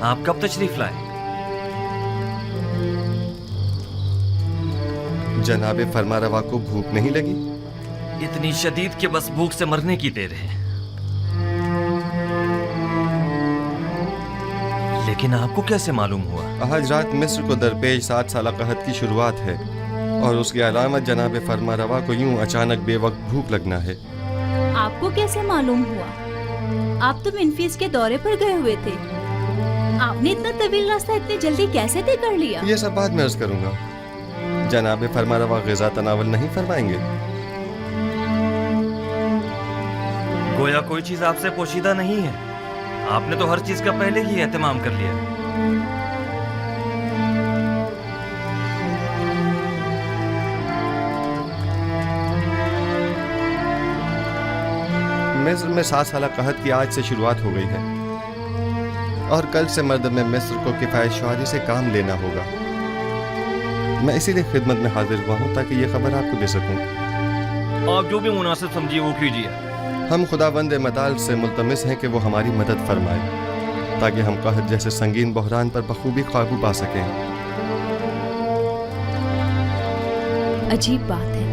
آپ کب تشریف لائے؟ جناب فرما روا کو بھوک نہیں لگی؟ اتنی شدید کہ بس بھوک سے مرنے کی دیر ہے. لیکن آپ کو کیسے معلوم ہوا؟ آج رات مصر کو درپیش 7 سالہ قحط کی شروعات ہے اور اس کی علامت جناب فرما روا کو یوں اچانک بے وقت بھوک لگنا ہے. آپ کو کیسے معلوم ہوا؟ آپ تو منفیس کے دورے پر گئے ہوئے تھے. آپ نے اتنا طویل راستہ اتنی جلدی کیسے طے کر لیا؟ یہ سب بعد میں عرض کروں گا. جناب فرما روا غذا تناول نہیں فرمائیں گے؟ گویا کوئی چیز آپ سے پوشیدہ نہیں ہے. آپ نے تو ہر چیز کا پہلے ہی اہتمام کر لیا. مصر میں 7 سالہ قحط کی آج سے شروعات ہو گئی ہے اور کل سے مردم مصر کو کفایت شعاری سے کام لینا ہوگا. میں اسی لیے خدمت میں حاضر ہوا ہوں تاکہ یہ خبر آپ کو دے سکوں. آپ جو بھی مناسب سمجھیے وہ کیجیے. ہم خداوند متعال سے ملتمس ہیں کہ وہ ہماری مدد فرمائے تاکہ ہم قحط جیسے سنگین بحران پر بخوبی قابو پا سکیں. عجیب بات ہے،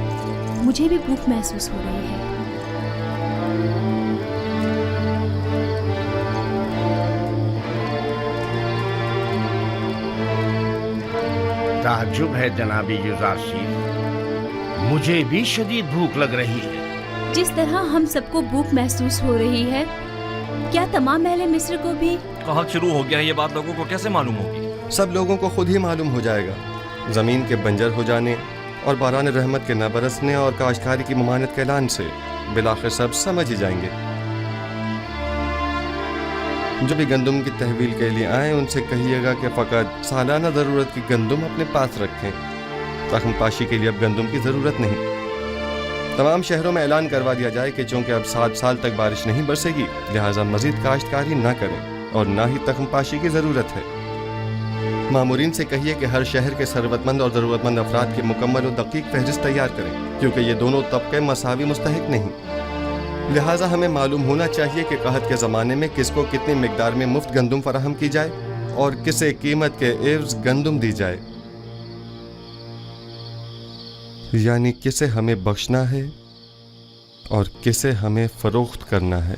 مجھے بھی بھوک محسوس ہو رہی ہے. تعجب ہے جناب یوزارشیف، مجھے بھی شدید بھوک لگ رہی ہے. جس طرح ہم سب کو بھوک محسوس ہو رہی ہے، کیا تمام اہل مصر کو بھی؟ قحط شروع ہو گیا ہے، یہ بات لوگوں کو کیسے معلوم ہوگی؟ سب لوگوں کو خود ہی معلوم ہو جائے گا. زمین کے بنجر ہو جانے اور باران رحمت کے نہ برسنے اور کاشتکاری کی ممانعت کے اعلان سے بالآخر سب سمجھ ہی جائیں گے. جو بھی گندم کی تحویل کے لیے آئیں ان سے کہیے گا کہ فقط سالانہ ضرورت کی گندم اپنے پاس رکھیں. تخم پاشی کے لیے اب گندم کی ضرورت نہیں. تمام شہروں میں اعلان کروا دیا جائے کہ چونکہ اب 7 سال تک بارش نہیں برسے گی لہٰذا مزید کاشتکاری نہ کریں اور نہ ہی تخم پاشی کی ضرورت ہے. مامورین سے کہیے کہ ہر شہر کے ثروت مند اور ضرورت مند افراد کی مکمل و دقیق فہرست تیار کریں کیونکہ یہ دونوں طبقے مساوی مستحق نہیں. لہٰذا ہمیں معلوم ہونا چاہیے کہ قحط کے زمانے میں کس کو کتنی مقدار میں مفت گندم فراہم کی جائے اور کسے قیمت کے عوض گندم دی جائے، یعنی کسے ہمیں بخشنا ہے اور کسے ہمیں فروخت کرنا ہے.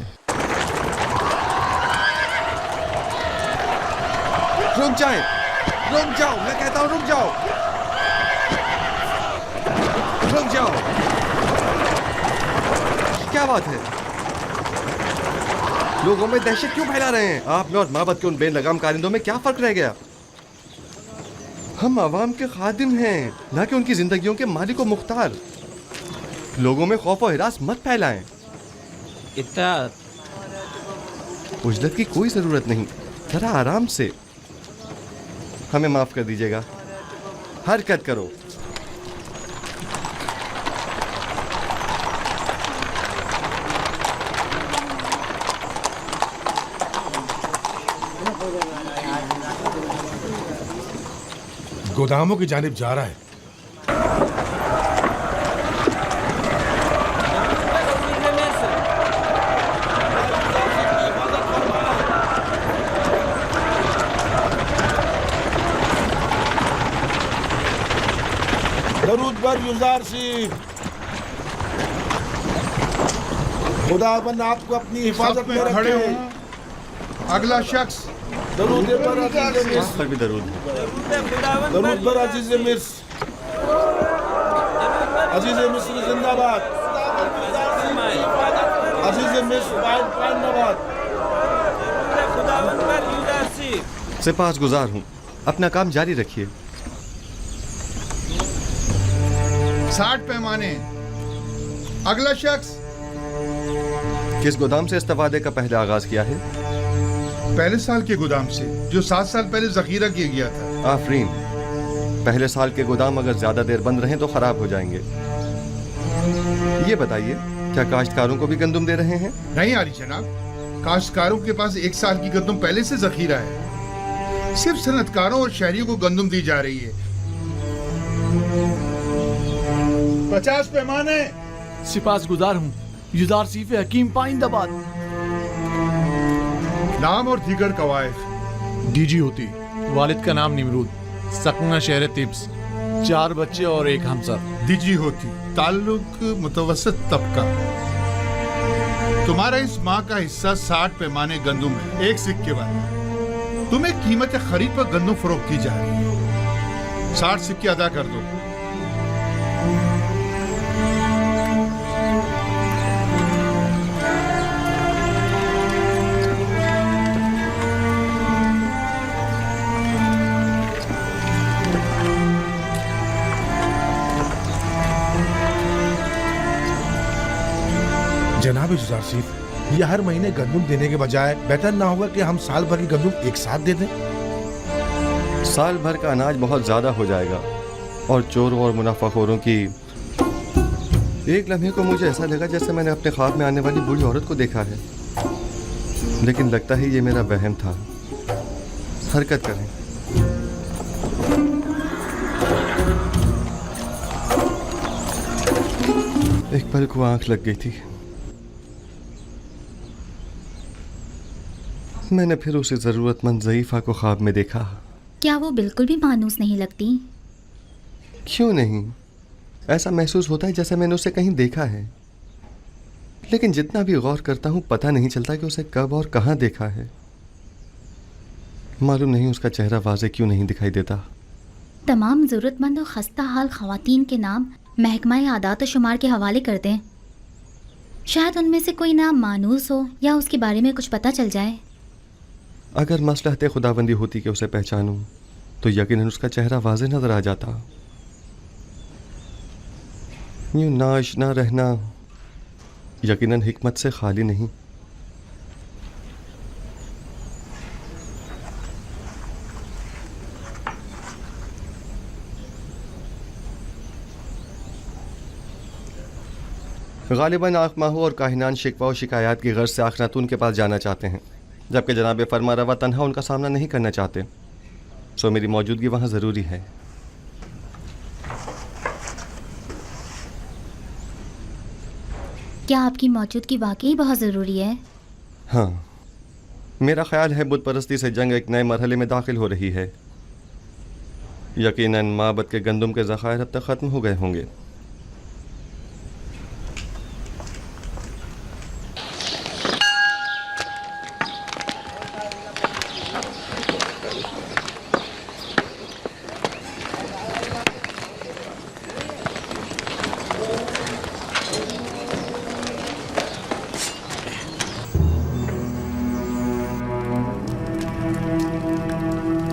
رک جائیں، رک جاؤ، میں کہتا ہوں رک جاؤ، رک جاؤ. کیا بات ہے؟ لوگوں میں دہشت کیوں پھیلا رہے ہیں؟ آپ میں اور مابد کے ان بے لگام کارندوں میں کیا فرق رہ گیا؟ ہم عوام کے خادم ہیں نہ کہ ان کی زندگیوں کے مالک و مختار. لوگوں میں خوف و ہراس مت پھیلائیں. اطاعت. اجلت کی کوئی ضرورت نہیں، ذرا آرام سے. ہمیں معاف کر دیجیے گا. حرکت کرو. گوداموں کی جانب جا رہا ہے. درود بر یوزارشیف. خداوند آپ کو اپنی حفاظت میں کھڑے رکھے. ہوں. اگلا شخص. درود بر عزیز آپ مصر. پر بھی درود. درود بر عزیز مصر. عزیز مصر زندہ باد. عزیز مصر پائن نباد. سپاس گزار ہوں. اپنا کام جاری رکھیے. 60 پیمانے. اگلا شخص. کس گودام سے استفادے کا پہلا آغاز کیا ہے؟ پہلے سال کے گودام سے جو 7 سال پہلے ذخیرہ کیا گیا تھا. آفرین. پہلے سال کے گودام اگر زیادہ دیر بند رہیں تو خراب ہو جائیں گے. یہ بتائیے کیا کاشتکاروں کو بھی گندم دے رہے ہیں؟ نہیں عالی جناب، کاشتکاروں کے پاس 1 سال کی گندم پہلے سے ذخیرہ ہے. صرف صنعت کاروں اور شہریوں کو گندم دی جا رہی ہے. 50 پیمانے. سپاس گزار ہوں یوزارشیف حکیم پائندہ باد. نام اور دیگر قوائف. डीजी होती, वालिद का नाम निमरूद, सकना शहर तिब्स, 4 बच्चे और एक हमसर। दीजी होती, ताल्लुक मुतवसत तबका। तुम्हारा इस माह का हिस्सा 60 पैमाने गंदुम है, 1 सिक्के वाला। तुम्हें कीमत खरीद पर गंदुम फरोख्त की जा रही है, 60 सिक्के अदा कर दो। जनाब जुज़ार सीफ, ये हर महीने गंदुम देने के बजाय बेहतर ना होगा कि हम साल भर की गंदुम एक साथ दे दें? साल भर का अनाज बहुत ज़्यादा हो जाएगा और चोरों और मुनाफाखोरों की। एक लम्हे को मुझे ऐसा लगा जैसे मैंने अपने ख्वाब में आने वाली बूढ़ी औरत को देखा है, लेकिन लगता है ये मेरा वहम था। हरकत करें। एक पल को आंख लग गई थी। मैंने फिर उसे ज़रूरतमंद ज़ईफ़ा को ख्वाब में देखा। क्या वो बिल्कुल भी मानूस नहीं लगती? क्यों नहीं? ऐसा महसूस होता है जैसे मैंने उसे कहीं देखा है, लेकिन जितना भी गौर करता हूँ पता नहीं चलता कि उसे कब और कहाँ देखा है। मालूम नहीं उसका चेहरा वाज़े क्यों नहीं दिखाई देता। तमाम ज़रूरतमंद और खस्ता हाल ख़वातीन के नाम महकमा आदात शुमार के हवाले कर दें। शायद उनमें से कोई नाम मानूस हो या उसके बारे में कुछ पता चल जाए। अगर मसलहत खुदाबंदी होती कि उसे पहचानूं तो यकीनन उसका चेहरा वाज़े नज़र आ जाता। यूँ नाआशना रहना यकीनन हिकमत से खाली नहीं। गालिबन आखमाहू और काहिनान शिकवा और शिकायत की गर्ज से आखनातून के पास जाना चाहते हैं, जबकि जनाब फरमा रवा तन्हा उनका सामना नहीं करना चाहते। सो मेरी मौजूदगी वहाँ ज़रूरी है। क्या आपकी मौजूदगी वाकई बहुत ज़रूरी है? हाँ, मेरा ख्याल है बुत परस्ती से जंग एक नए मरहले में दाखिल हो रही है। यकीनन माबद के गंदुम के ज़खायर अब तक ख़त्म हो गए होंगे।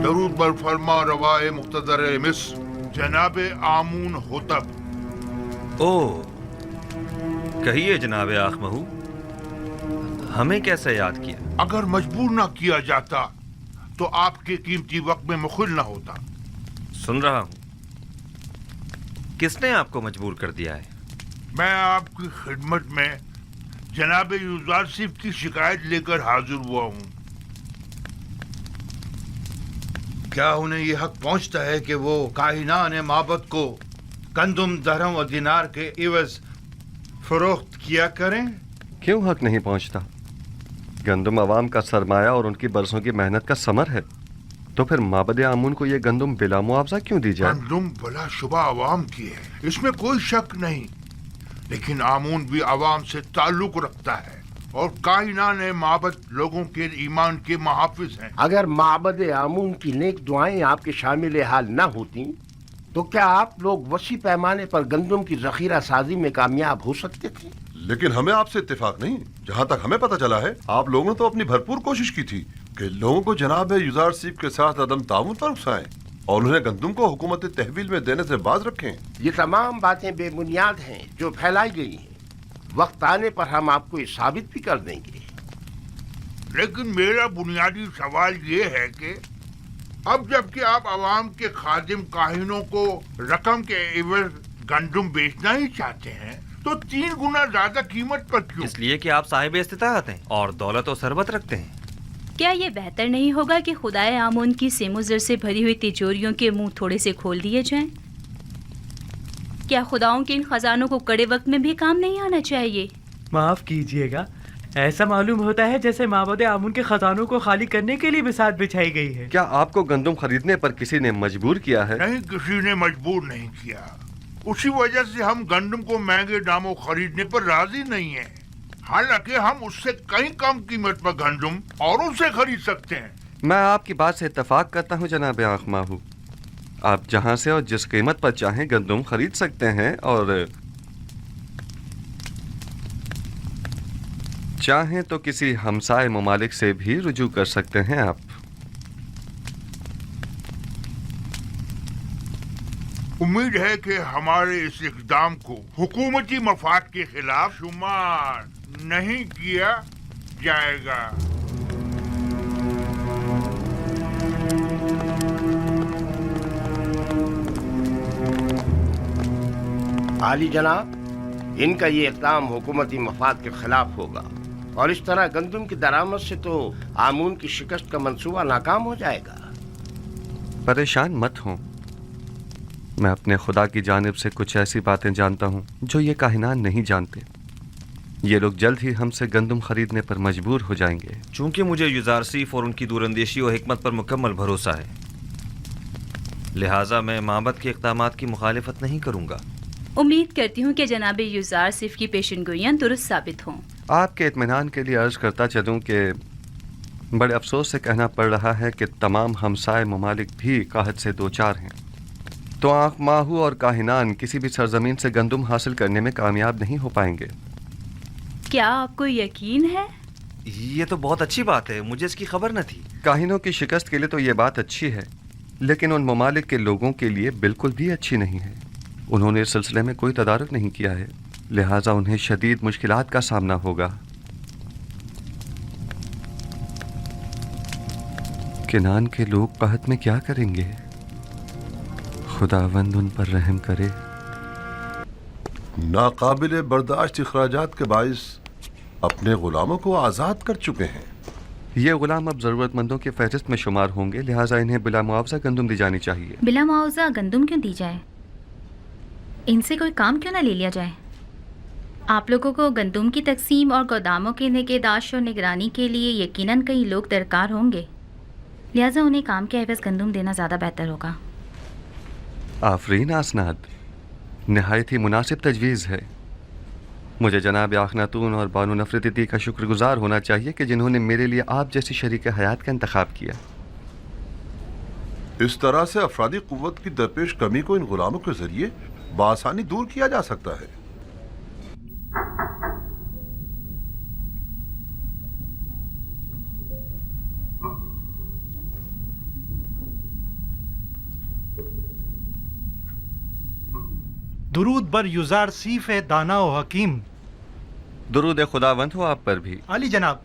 दरूद बर फरमा रवाए मुक्तदर मिस्र जनाब आमून होतब। ओ, कहिए जनाब आखमहू, हमें कैसे याद किया? अगर मजबूर ना किया जाता तो आपके कीमती वक्त में मुखिल ना होता। सुन रहा हूँ। किसने आपको मजबूर कर दिया है? मैं आपकी खिदमत में जनाब यूजारसिफ की शिकायत लेकर हाजिर हुआ हूँ। क्या उन्हें ये हक पहुंचता है कि वो काहिनान माबद को गंदुम, दरहम और दिनार के इवज फरोख्त किया करें? क्यों हक नहीं पहुँचता? गंदुम अवाम का सरमाया और उनकी बरसों की मेहनत का समर है, तो फिर माबद आमून को ये गंदुम बिला मुआवजा क्यों दी जाए? गंदुम भला शुबा अवाम की है, इसमें कोई शक नहीं, लेकिन आमून भी अवाम से ताल्लुक रखता है और काहिनान माबद लोगों के ईमान के मुहाफिज हैं। अगर माबद आमून की नेक दुआएं आपके शामिल हाल न होती तो क्या आप लोग वसी पैमाने पर गंदुम की जखीरा साजी में कामयाब हो सकते थे? लेकिन हमें आपसे इत्तेफाक नहीं। जहाँ तक हमें पता चला है, आप लोगों ने तो अपनी भरपूर कोशिश की थी कि लोगों को जनाब यूजारसिफ के साथ अदम ताउन पर उकसाएं और उन्हें गंदुम को हुकूमत तहवील में देने से बाज रखें। ये तमाम बातें बेबुनियाद हैं जो फैलाई गई हैं। वक्त आने पर हम आपको ये साबित भी कर देंगे। लेकिन मेरा बुनियादी सवाल ये है कि अब जबकि आप अवाम के खादिम काहिनों को रकम के एवज गंदुम बेचना ही चाहते हैं, तो 3 गुना ज्यादा कीमत पर क्यों? इसलिए कि आप साहिब इस्तिताअत हैं और दौलत और सरबत रखते हैं। क्या ये बेहतर नहीं होगा कि खुदाए आमून की सेमोजर से भरी हुई तिजोरियों के मुंह थोड़े से खोल दिए जाएं? क्या खुदाओं के इन खजानों को कड़े वक्त में भी काम नहीं आना चाहिए? माफ कीजिएगा, ایسا معلوم ہوتا ہے جیسے معبد آمون کے خزانوں کو خالی کرنے کے لیے بساط بچھائی گئی ہے. کیا آپ کو گندم خریدنے پر کسی نے مجبور کیا ہے؟ نہیں، کسی نے مجبور نہیں کیا. اسی وجہ سے ہم گندم کو مہنگے داموں خریدنے پر راضی نہیں ہیں. حالانکہ ہم اس سے کہیں کم قیمت پر گندم اوروں سے خرید سکتے ہیں. میں آپ کی بات سے اتفاق کرتا ہوں جناب آنکھ ماہو. آپ جہاں سے اور جس قیمت پر چاہیں گندم خرید سکتے ہیں، اور چاہیں تو کسی ہمسائے ممالک سے بھی رجوع کر سکتے ہیں. آپ امید ہے کہ ہمارے اس اقدام کو حکومتی مفاد کے خلاف شمار نہیں کیا جائے گا. عالی جناب، ان کا یہ اقدام حکومتی مفاد کے خلاف ہوگا، اور اس طرح گندم کی درآمد سے تو آمون کی شکست کا منصوبہ ناکام ہو جائے گا. پریشان مت ہوں. میں اپنے خدا کی جانب سے کچھ ایسی باتیں جانتا ہوں جو یہ کاہنان نہیں جانتے. یہ لوگ جلد ہی ہم سے گندم خریدنے پر مجبور ہو جائیں گے. چونکہ مجھے یوزارسیف اور ان کی دور اندیشی و حکمت پر مکمل بھروسہ ہے، لہٰذا میں معبد کے اقدامات کی مخالفت نہیں کروں گا. امید کرتی ہوں کہ جناب یوزارسیف کی پیشن گوئیاں درست ثابت ہوں. آپ کے اطمینان کے لیے عرض کرتا چلوں کہ بڑے افسوس سے کہنا پڑ رہا ہے کہ تمام ہمسائے ممالک بھی قحط سے دوچار ہیں. تو آنکھ ماہو اور کاہنان کسی بھی سرزمین سے گندم حاصل کرنے میں کامیاب نہیں ہو پائیں گے. کیا آپ کو یقین ہے؟ یہ تو بہت اچھی بات ہے، مجھے اس کی خبر نہ تھی. کاہنوں کی شکست کے لیے تو یہ بات اچھی ہے، لیکن ان ممالک کے لوگوں کے لیے بالکل بھی اچھی نہیں ہے. انہوں نے اس سلسلے میں کوئی تدارک نہیں کیا ہے، لہٰذا انہیں شدید مشکلات کا سامنا ہوگا. کنان کے لوگ قحط میں کیا کریں گے؟ خداوند ان پر رحم کرے. ناقابل برداشت اخراجات کے باعث اپنے غلاموں کو آزاد کر چکے ہیں. یہ غلام اب ضرورت مندوں کی فہرست میں شمار ہوں گے، لہٰذا انہیں بلا معاوضہ گندم دی جانی چاہیے. بلا معاوضہ گندم کیوں دی جائے؟ ان سے کوئی کام کیوں نہ لے لیا جائے؟ آپ لوگوں کو گندم کی تقسیم اور گوداموں کے نگہداشت اور نگرانی کے لیے یقیناً کئی لوگ درکار ہوں گے، لہٰذا انہیں کام کے عوض گندم دینا زیادہ بہتر ہوگا. آفرین آسناد، نہایت ہی مناسب تجویز ہے. مجھے جناب آخناتون اور بانو نفرتی کا شکر گزار ہونا چاہیے کہ جنہوں نے میرے لیے آپ جیسی شریک حیات کا انتخاب کیا. اس طرح سے افرادی قوت کی درپیش کمی کو ان غلاموں کے ذریعے بآسانی دور کیا جا سکتا ہے. درود بر یوزارسیف دانا و حکیم. درود خداوند ہو آپ پر بھی. علی جناب،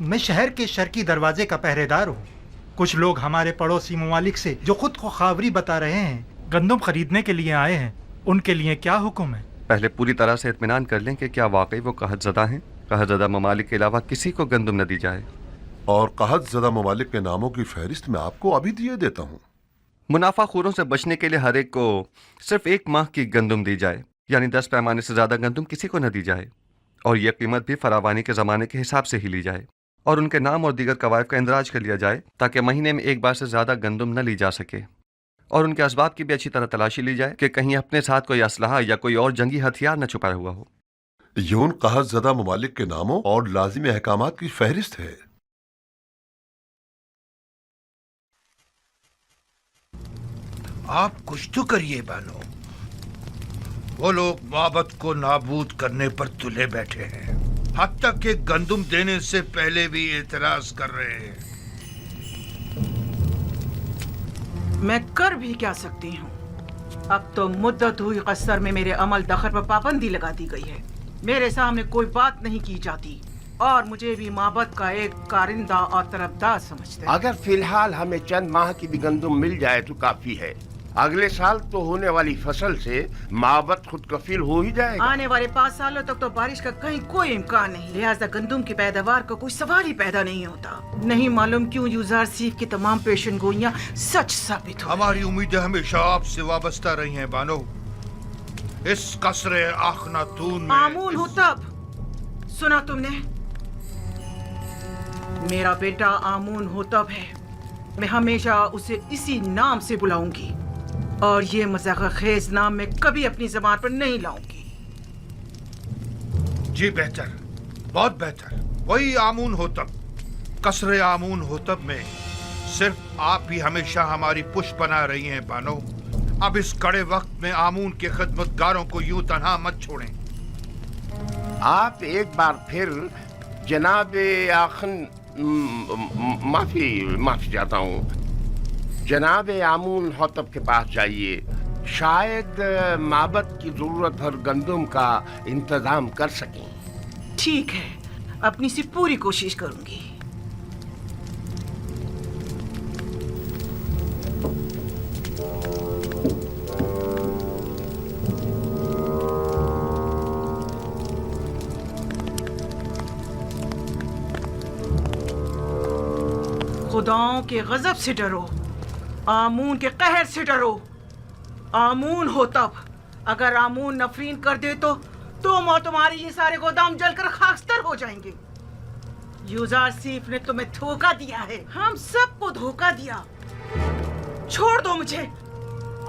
میں شہر کے شرقی دروازے کا پہرے دار ہوں. کچھ لوگ ہمارے پڑوسی ممالک سے جو خود کو خاوری بتا رہے ہیں گندم خریدنے کے لیے آئے ہیں. ان کے لیے کیا حکم ہے؟ پہلے پوری طرح سے اطمینان کر لیں کہ کیا واقعی وہ قحط زدہ ہیں. قحط زدہ ممالک کے علاوہ کسی کو گندم نہ دی جائے. اور قحط زدہ ممالک کے ناموں کی فہرست میں آپ کو ابھی دیے دیتا ہوں. منافع خوروں سے بچنے کے لیے ہر ایک کو صرف 1 ماہ کی گندم دی جائے، یعنی 10 پیمانے سے زیادہ گندم کسی کو نہ دی جائے، اور یہ قیمت بھی فراوانی کے زمانے کے حساب سے ہی لی جائے، اور ان کے نام اور دیگر قوائف کا اندراج کر لیا جائے تاکہ مہینے میں 1 بار سے زیادہ گندم نہ لی جا سکے، اور ان کے اسباب کی بھی اچھی طرح تلاشی لی جائے کہ کہیں اپنے ساتھ کوئی اسلحہ یا کوئی اور جنگی ہتھیار نہ چھپایا ہوا ہو. یہ ان قحط زدہ ممالک کے ناموں اور لازمی احکامات کی فہرست ہے. آپ کچھ تو کریے بانو. وہ لوگ معبد کو نابود کرنے پر تلے بیٹھے ہیں، حتیٰ کہ گندم دینے سے پہلے بھی اعتراض کر رہے ہیں. میں کر بھی کیا سکتی ہوں؟ اب تو مدت ہوئی قصر میں میرے عمل دخل پر پابندی لگا دی گئی ہے. میرے سامنے کوئی بات نہیں کی جاتی، اور مجھے بھی معبد کا ایک کارندہ اور طرفدار سمجھتے ہیں. اگر فی الحال ہمیں چند ماہ کی بھی گندم مل جائے تو کافی ہے. اگلے سال تو ہونے والی فصل سے معبد خود کفیل ہو ہی جائے گا. آنے والے 5 سالوں تک تو بارش کا کہیں کوئی امکان نہیں، لہٰذا گندم کی پیداوار کا کوئی سوال ہی پیدا نہیں ہوتا. نہیں معلوم کیوں یوزارسیف کی تمام پیشن گوئیاں سچ ثابت ہو. ہماری امیدیں ہمیشہ آپ سے وابستہ رہی ہیں بانو. اس قصر آخناتون میں آمون ہو تب سنا تم نے मेरा बेटा आमून होतब है। मैं हमेशा उसे इसी नाम से बुलाऊंगी और ये मज़ाक़-खेज़ नाम मैं कभी अपनी ज़बान पर नहीं लाऊंगी। जी बेहतर, बहुत बेहतर, वही आमून होतब। कसरे आमून होतब में सिर्फ आप ही हमेशा हमारी पुष्ट बना रही हैं बानो। अब इस कड़े वक्त में आमून के खिदमतगारों को यूं तन्हा मत छोड़ें। आप एक बार फिर जनाब आखन माफी चाहता हूँ, जनाब आमून होतब के पास जाइए। शायद माबद की जरूरत भर गंदम का इंतजाम कर सकें। ठीक है, अपनी से पूरी कोशिश करूंगी। खुदाओं के गजब से डरो, आमून के कहर से डरो। आमून होतब, अगर आमून नफरीन कर दे तो तुम और तुम्हारे ये सारे गोदाम जलकर खाकस्तर हो जाएंगे। यूज़रसीफ ने तुम्हें धोखा दिया है, हम सबको धोखा दिया। छोड़ दो मुझे,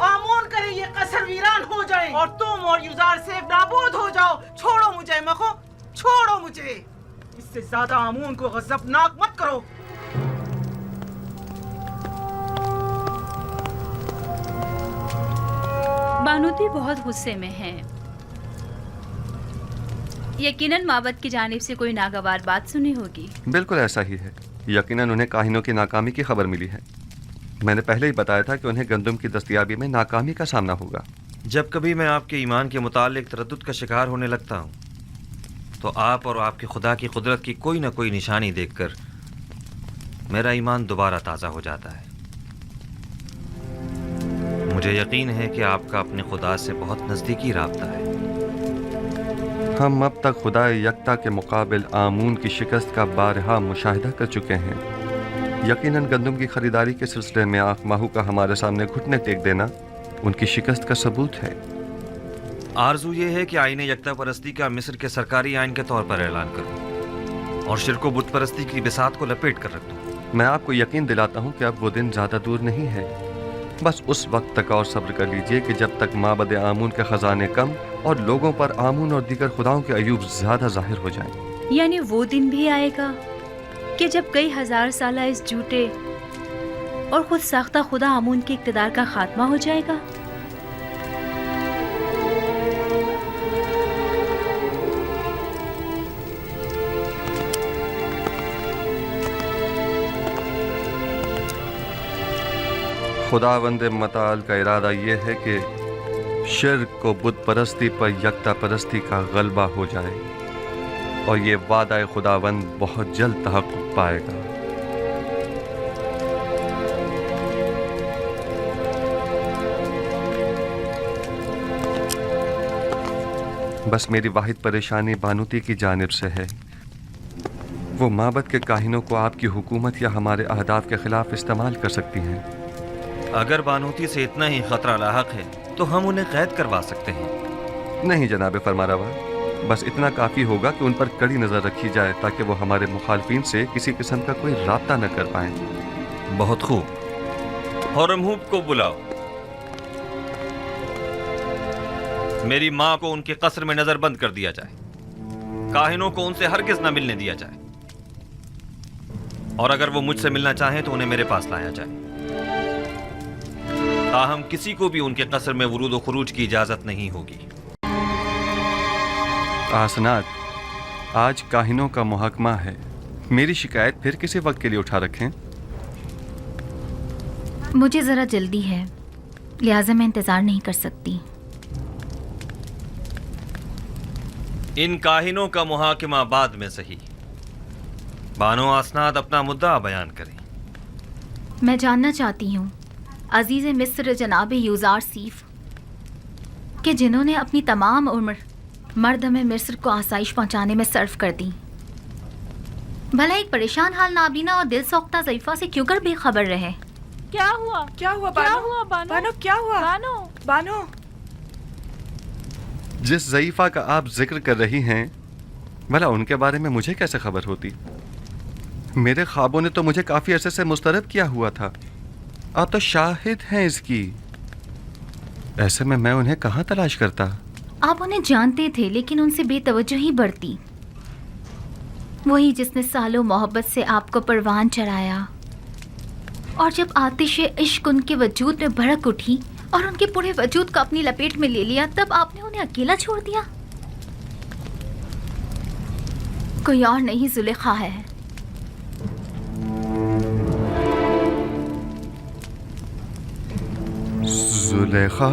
आमून करे ये कसर वीरान हो जाए और तुम और यूज़रसीफ नाबूद हो जाओ। छोड़ो मुझे मखो, छोड़ो मुझे। इससे ज्यादा आमून को गजबनाक मत करो। बानूती बहुत गुस्से में हैं। यकीनन माबद की जानिब से कोई नागवार बात सुनी होगी। बिल्कुल ऐसा ही है। यकीनन उन्हें काहिनों की नाकामी की खबर मिली है। मैंने पहले ही बताया था कि उन्हें गंदम की दस्तयाबी में नाकामी का सामना होगा। जब कभी मैं आपके ईमान के मुतालिक तरद्दुद का शिकार होने लगता हूँ तो आप और आपके खुदा की कुदरत की कोई ना कोई निशानी देखकर मेरा ईमान दोबारा ताज़ा हो जाता है। मुझे यकीन है कि आपका अपने खुदा से बहुत नज़दीकी राब्ता है। हम अब तक खुदा यकता के मुकाबिल आमून की शिकस्त का बारहा मुशाहिदा कर चुके हैं। यकीनन गंदम की खरीदारी के सिलसिले में आँख माहू का हमारे सामने घुटने टेक देना उनकी शिकस्त का सबूत है। आरजू ये है कि आईने यकता परस्ती का मिस्र के सरकारी आइन के तौर पर ऐलान करूं और शिरको बुत परस्ती की बिसात को लपेट कर रख दूं। मैं आपको यकीन दिलाता हूँ कि अब वो दिन ज़्यादा दूर नहीं है। बस उस वक्त तक और सब्र कर लीजिए कि जब तक माबद आमून के खजाने कम और लोगों पर आमून और दीगर खुदाओं के अयूब ज़्यादा जाहिर हो जाएं। यानी वो दिन भी आएगा कि जब कई हजार साल इस झूठे और खुद साख्ता खुदा आमून के इक़्तिदार का खात्मा हो जाएगा। खुदावंद मताल का इरादा यह है कि शिर्क को बुत परस्ती पर यकता परस्ती का गलबा हो जाए और ये वादा खुदावंद बहुत जल्द तहक़्क़ुक़ पाएगा। बस मेरी वाहिद परेशानी बानूती की जानिब से है। वो माबद के काहिनों को आपकी हुकूमत या हमारे अहदाफ के खिलाफ इस्तेमाल कर सकती हैं। अगर बानूती से इतना ही खतरा लाहक है तो हम उन्हें कैद करवा सकते हैं। नहीं जनाब फरमारवा, बस इतना काफ़ी होगा कि उन पर कड़ी नज़र रखी जाए ताकि वो हमारे मुखालफिन से किसी किस्म का कोई राब्ता न कर पाएं। बहुत खूब, हरमहूब को बुलाओ। मेरी माँ को उनके कसर में नजरबंद कर दिया जाए। काहिनों को उनसे हरगिज न मिलने दिया जाए और अगर वो मुझसे मिलना चाहें तो उन्हें मेरे पास लाया जाए। ताहम किसी को भी उनके कसर में वरूद व खुरूज की इजाजत नहीं होगी। आसनाद, आज काहिनों का मुहकमा है। मेरी शिकायत फिर किसी वक्त के लिए उठा रखें। मुझे ज़रा जल्दी है, लिहाजा मैं इंतज़ार नहीं कर सकती। इन काहिनों का मुहाकिमा बाद में सही। बानो आसनाद अपना मुद्दा बयान करें। मैं जानना चाहती हूँ अजीज़ मिस्र जनाब यूज़रसीफ कि जिन्होंने अपनी तमाम उम्र मर्दम मिस्र को आसाइश पहुँचाने में सर्फ कर दी, भला एक परेशान हाल नाबीना और दिल सोख्ता ज़ईफ़ा से क्यों कर बेखबर रहे? क्या हुआ बानो? क्या हुआ बानो? क्या हुआ बानो? जिस ज़ईफ़ा का आप जिक्र कर रही हैं, भला उनके बारे में मुझे कैसे खबर होती? میرے خوابوں نے تو مجھے کافی عرصے سے مسترد کیا ہوا تھا. آپ تو شاہد ہیں اس کی. ایسے میں انہیں کہاں تلاش کرتا؟ آپ انہیں جانتے تھے لیکن ان سے بے توجہی برتی. وہی جس نے سالوں محبت سے آپ کو پروان چڑھایا، اور جب آتش عشق ان کے وجود میں بھڑک اٹھی اور ان کے پورے وجود کو اپنی لپیٹ میں لے لیا، تب آپ نے انہیں اکیلا چھوڑ دیا. کوئی اور نہیں زلیخا ہے. زلیخا؟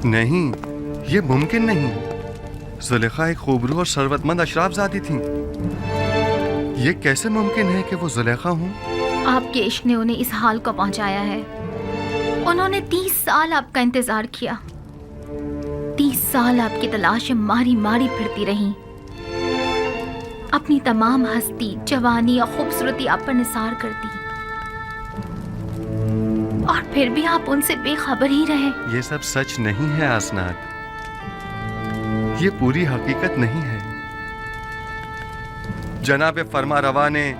نہیں، یہ ممکن نہیں. زلیخا ایک خوبرو اور ثروت مند اشراف زادی تھیں. یہ کیسے ممکن ہے کہ وہ زلیخا ہوں؟ آپ کے عشق نے انہیں اس حال کو پہنچایا ہے. انہوں نے 30 سال آپ کا انتظار کیا. 30 سال آپ کی تلاش میں ماری ماری پھرتی رہیں. اپنی تمام ہستی، جوانی اور خوبصورتی آپ پر نثار کر دی، اور پھر بھی آپ ان سے بے خبر ہی رہے. یہ سب سچ نہیں ہے آسناد. یہ پوری حقیقت نہیں ہے. جناب فرما روا نے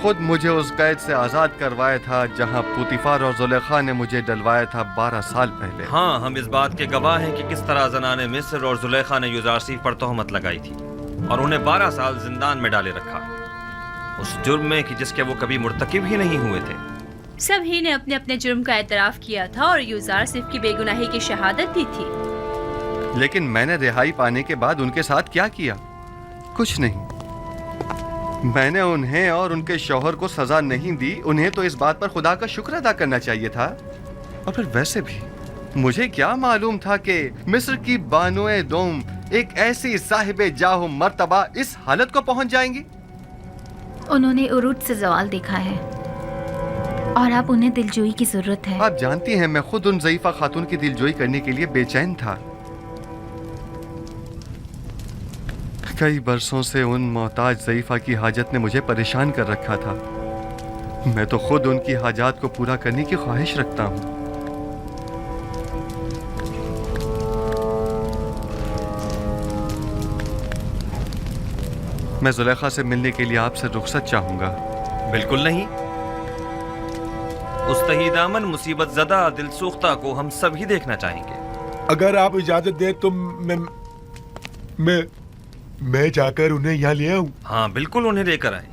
خود مجھے اس قید سے آزاد کروایا تھا جہاں پوتیفار اور زلیخا نے مجھے ڈلوایا تھا 12 سال پہلے. ہاں، ہم اس بات کے گواہ ہیں کہ کس طرح زنان مصر اور زلیخا نے یوزارسیف پر تہمت لگائی تھی اور انہیں 12 سال زندان میں ڈالے رکھا، اس جرم میں کہ جس کے وہ کبھی مرتکب ہی نہیں ہوئے تھے. سبھی نے اپنے اپنے جرم کا اعتراف کیا تھا اور یوزارسیف کی بے گناہی کی شہادت دی تھی. لیکن میں نے رہائی پانے کے بعد ان کے ساتھ کیا کیا؟ کچھ نہیں. میں نے انہیں اور ان کے شوہر کو سزا نہیں دی. انہیں تو اس بات پر خدا کا شکر ادا کرنا چاہیے تھا. اور پھر ویسے بھی مجھے کیا معلوم تھا کہ مصر کی بانوئے دوم ایک ایسی صاحب جاہ و مرتبہ اس حالت کو پہنچ جائیں گی. انہوں نے عروج سے زوال دیکھا ہے اور اب انہیں دلجوئی کی ضرورت ہے. آپ جانتی ہیں میں خود ان ضعیفہ خاتون کی دلجوئی کرنے کے لیے بے چین تھا. کئی برسوں سے ان محتاج ضعیفہ کی حاجت نے مجھے پریشان کر رکھا تھا. میں تو خود ان کی حاجات کو پورا کرنے کی خواہش رکھتا ہوں. میں زلیخا سے ملنے کے لیے آپ سے رخصت چاہوں گا. بالکل نہیں. اس تہی دامن مصیبت زدہ دل سوختہ کو ہم سب ہی دیکھنا چاہیں گے. اگر آپ اجازت دیں تو میں جا کر انہیں یہاں لے آؤں. ہاں بالکل، انہیں لے کر آئیں.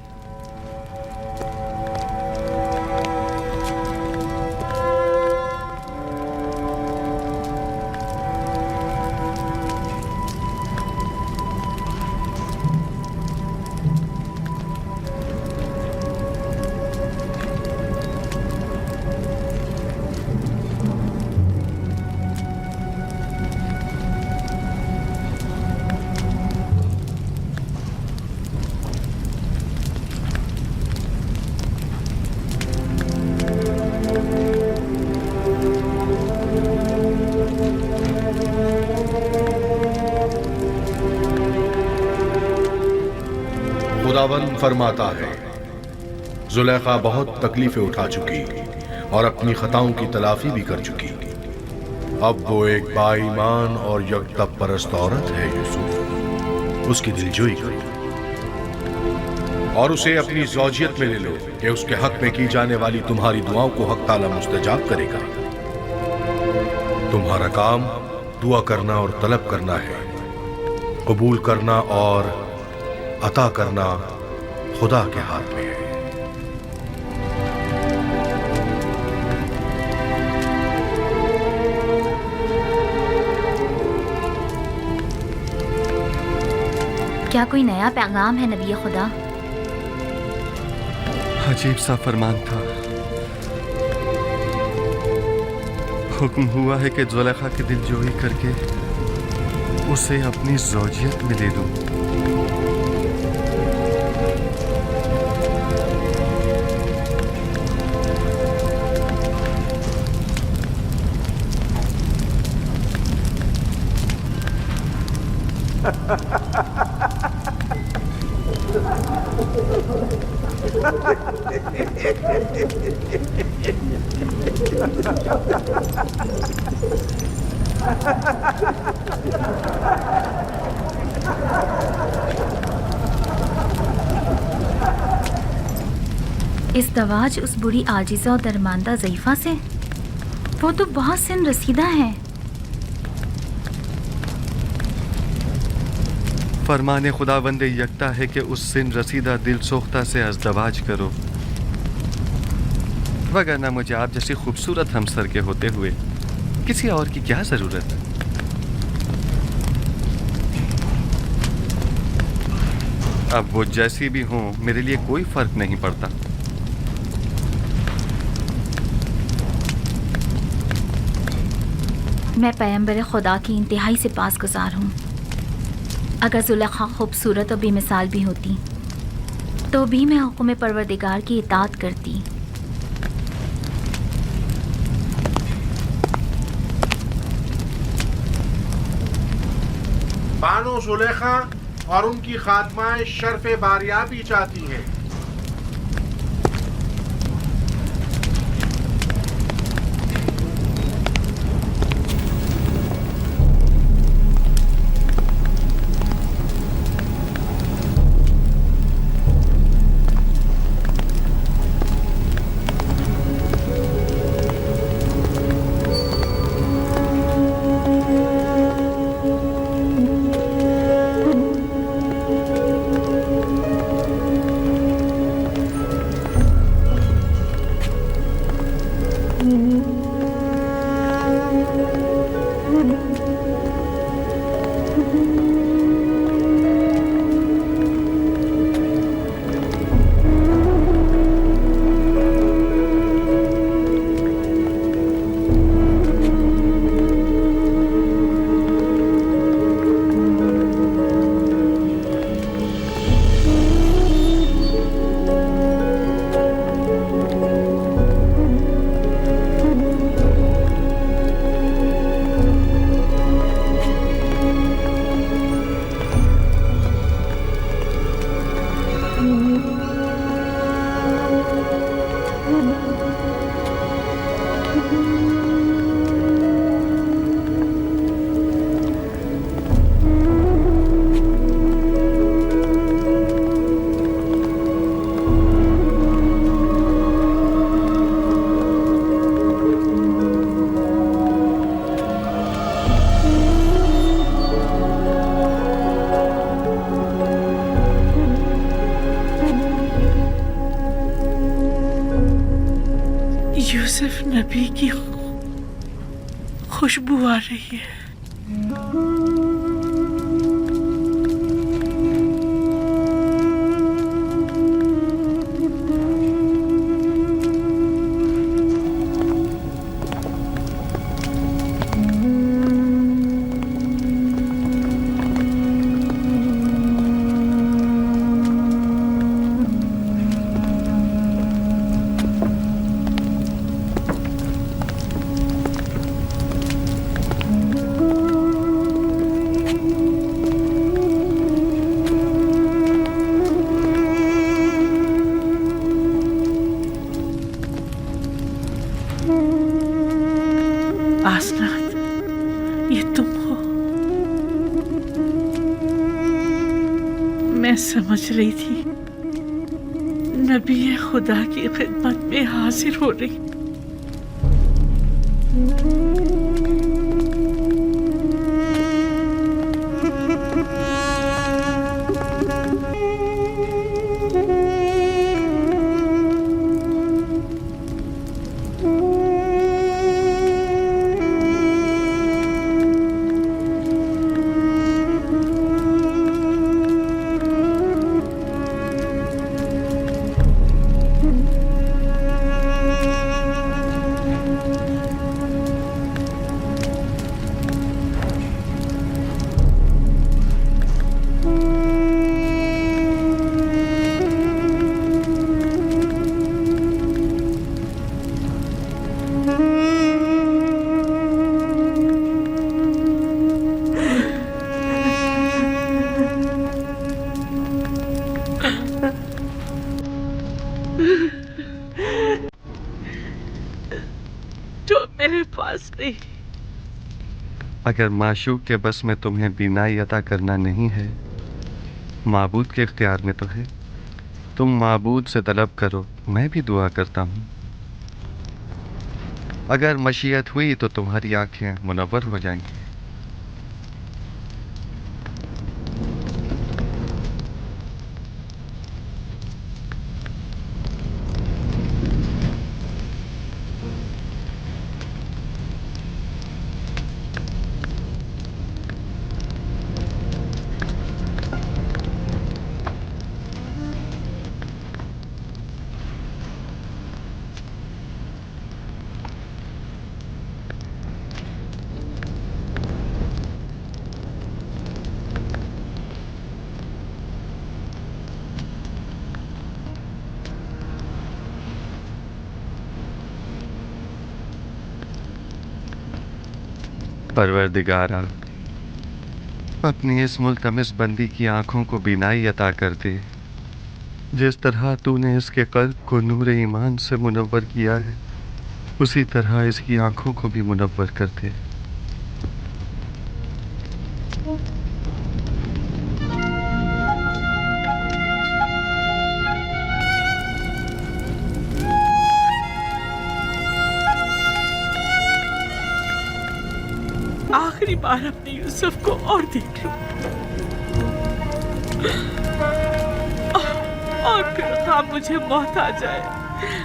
خداوند فرماتا ہے، زلیخا بہت تکلیفیں اٹھا چکی اور اپنی خطاؤں کی تلافی بھی کر چکی. اب وہ ایک با ایمان اور یکتب پرست عورت ہے. یوسف، اس کی دلجوئی کرو اور اسے اپنی زوجیت میں لے لو کہ اس کے حق میں کی جانے والی تمہاری دعاؤں کو حق تعالی مستجاب کرے گا. تمہارا کام دعا کرنا اور طلب کرنا ہے. قبول کرنا اور عطا کرنا خدا کے ہاتھ میں ہے. کیا کوئی نیا پیغام ہے نبی خدا؟ عجیب سا فرمان تھا. حکم ہوا ہے کہ زلیخا کی دلجوئی کر کے اسے اپنی زوجیت میں لے دوں. ازدواج اس بری عاجزہ اور درماندہ ضعیفہ سے؟ وہ تو بہت سن رسیدہ ہے. فرمان خداوند یکتا ہے کہ اس سن رسیدہ دل سوختہ سے ازدواج کرو، وگرنہ مجھے آپ جیسی خوبصورت ہمسر کے ہوتے ہوئے کسی اور کی کیا ضرورت؟ اب وہ جیسی بھی ہوں میرے لیے کوئی فرق نہیں پڑتا. میں پیغمبر خدا کی انتہائی سے پاس گزار ہوں. اگر زلیخا خوبصورت اور بے مثال بھی ہوتی تو بھی میں حکم پروردگار کی اطاعت کرتی. بانو زلیخا اور ان کی خادمہ شرف باریابی چاہتی ہیں. یوسف نبی کی خوشبو آ رہی ہے. سمجھ رہی تھی نبی خدا کی خدمت میں حاضر ہو رہی. मेरे पास नहीं। अगर माशूक के बस में तुम्हें बीनाई अता करना नहीं है, माबूद के इख्तियार में तो है। तुम माबूद से तलब करो, मैं भी दुआ करता हूँ। अगर मशीयत हुई तो तुम्हारी आंखें मुनव्वर हो जाएंगी। परवरदिगारा, अपनी इस मुल्तमिस बंदी की आंखों को बीनाई अता कर दे। जिस तरह तूने इसके कल्ब को नूर ईमान से मुनव्वर किया है, उसी तरह इसकी आंखों को भी मुनव्वर कर दे। आखिरी बार अपने यूसुफ को और देख लूं, और फिर ख्वाब मुझे मौत आ जाए।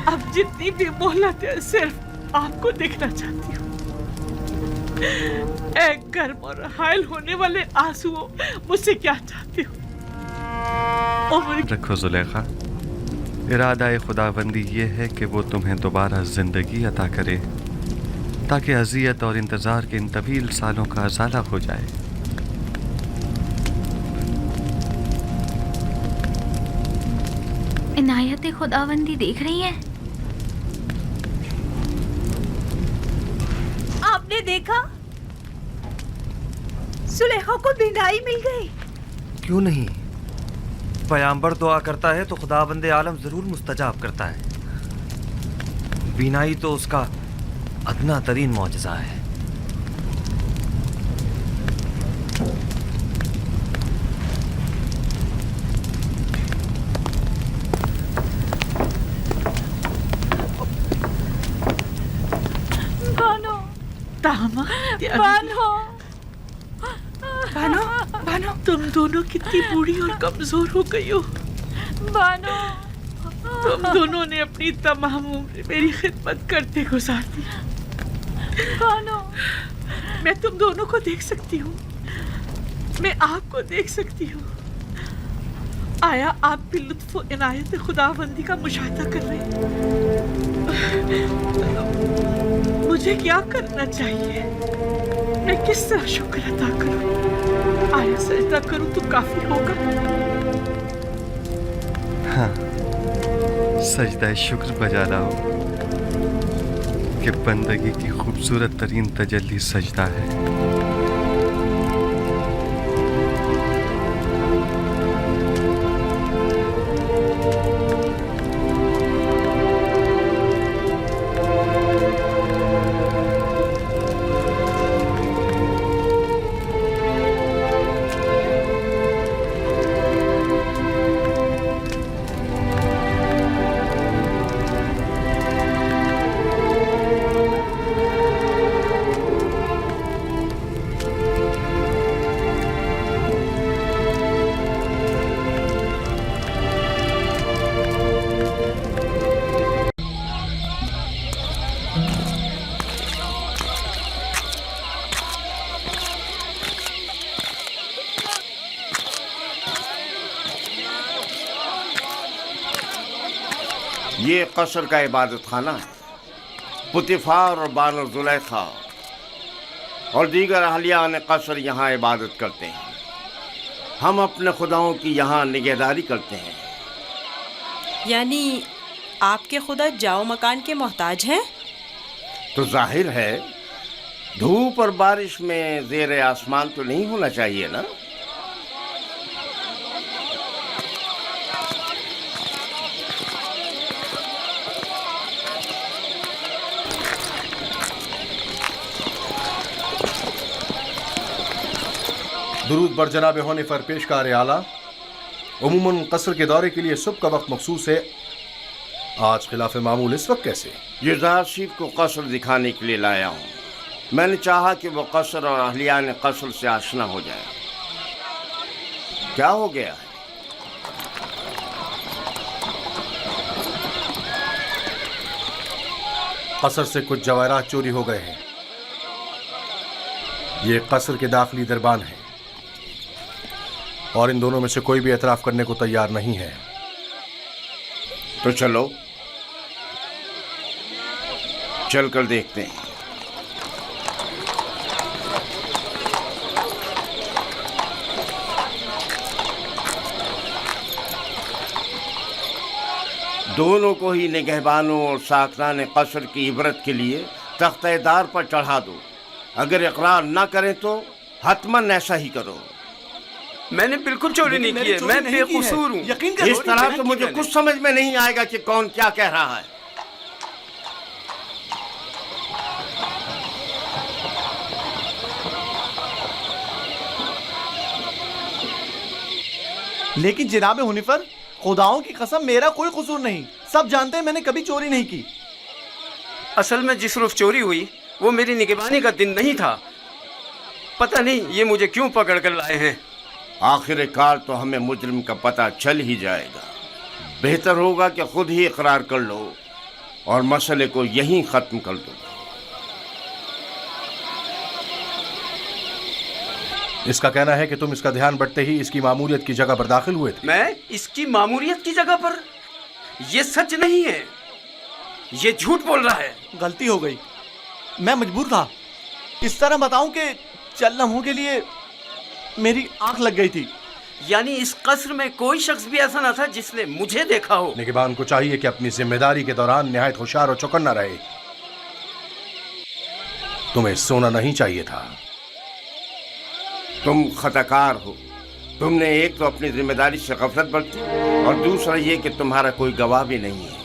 अब जितनी भी मोहलत है, सिर्फ आपको देखना चाहती हूँ। एक गर्म और हायल होने वाले आंसुओं, मुझसे क्या चाहती हूँ? रखो जुलेखा, इरादा खुदाबंदी ये है कि वो तुम्हें दोबारा जिंदगी अता करे, ताकि अज़ियत और इंतज़ार के इन तवील सालों का अज़ाला हो जाए। इनायत खुदावंदी देख रही है। आपने देखा, सुलेखा को बीनाई मिल गई। क्यों नहीं? पैगंबर दुआ करता है तो खुदाबंदे आलम जरूर मुस्तजाब करता है। बीनाई तो उसका अदना तरीन मौजज़ा है। बानो, बानो, बानो, बानो, तुम दोनों कितनी बूढ़ी और कमजोर हो गई हो। बानो, तुम दोनों ने अपनी तमाम उम्र मेरी खिदमत करते गुजार दी। बानो, मैं तुम दोनों को देख सकती हूँ, मैं आपको देख सकती हूँ। आया आप भी लुत्फ़ व इनायत खुदाबंदी का मुशाहिदा कर रहे हैं। मुझे क्या करना चाहिए? मैं किस तरह शुक्र अदा करूँ? आया सजदा करूँ तो काफी होगा? हाँ, सजदा शुक्र बजा लाओ कि बंदगी की खूबसूरत तरीन तजल्ली सजदा है। ये कसर का इबादत खाना है। पुतिफार और बानो जुलेखा और दीगर अहलियान कसर यहाँ इबादत करते हैं। हम अपने खुदाओं की यहाँ निगहदारी करते हैं। यानी आपके खुदा जाओ मकान के मोहताज हैं? तो जाहिर है धूप और बारिश में ज़ेर आसमान तो नहीं होना चाहिए ना। दुरूद बर जनाब होने पर पेशकार आला। उमूमन कसर के दौरे के लिए सुबह का वक्त मखसूस है, आज खिलाफ मामूल इस वक्त कैसे? युजारशिप को कसर दिखाने के लिए लाया हूँ। मैंने चाहा कि वो कसर और अहलियान कसर से आशना हो जाए। क्या हो गया है? कसर से कुछ जवाहरात चोरी हो गए हैं। ये कसर के दाखिली दरबान है और इन दोनों में से कोई भी एतराफ करने को तैयार नहीं है। तो चलो चल कर देखते हैं। दोनों को ही निगहबानों और साकरान कसर की इबरत के लिए तख्तेदार पर चढ़ा दो। अगर इकरार ना करें तो हतमन ऐसा ही करो। मैंने बिल्कुल चोरी नहीं की है, मैं बेकसूर हूँ। इस तरह तो मुझे कुछ समझ में नहीं आएगा कि कौन क्या कह रहा है। लेकिन जनाब हुनिफर, खुदाओं की कसम मेरा कोई कसूर नहीं। सब जानते हैं मैंने कभी चोरी नहीं की। असल में जिस रोज चोरी हुई वो मेरी निगरानी का दिन नहीं था। पता नहीं ये मुझे क्यों पकड़ कर लाए हैं। आखिरकार तो हमें मुजरिम का पता चल ही जाएगा। बेहतर होगा कि खुद ही इकरार कर लो और मसले को यहीं खत्म कर दो। इसका कहना है कि तुम इसका ध्यान बटते ही इसकी मामूलियत की जगह पर दाखिल हुए थे। मैं इसकी मामूलियत की जगह पर? ये सच नहीं है, ये झूठ बोल रहा है। गलती हो गई, मैं मजबूर था। इस तरह बताऊं कि चंद लम्हों के लिए मेरी आंख लग गई थी। यानी इस कसर में कोई शख्स भी ऐसा ना था जिसने मुझे देखा हो। निगहबान को चाहिए कि अपनी जिम्मेदारी के दौरान निहायत होशियार और चौकन्ना रहे। तुम्हें सोना नहीं चाहिए था। तुम खताकार हो। तुमने एक तो अपनी जिम्मेदारी से गफलत बरती और दूसरा ये कि तुम्हारा कोई गवाह भी नहीं है।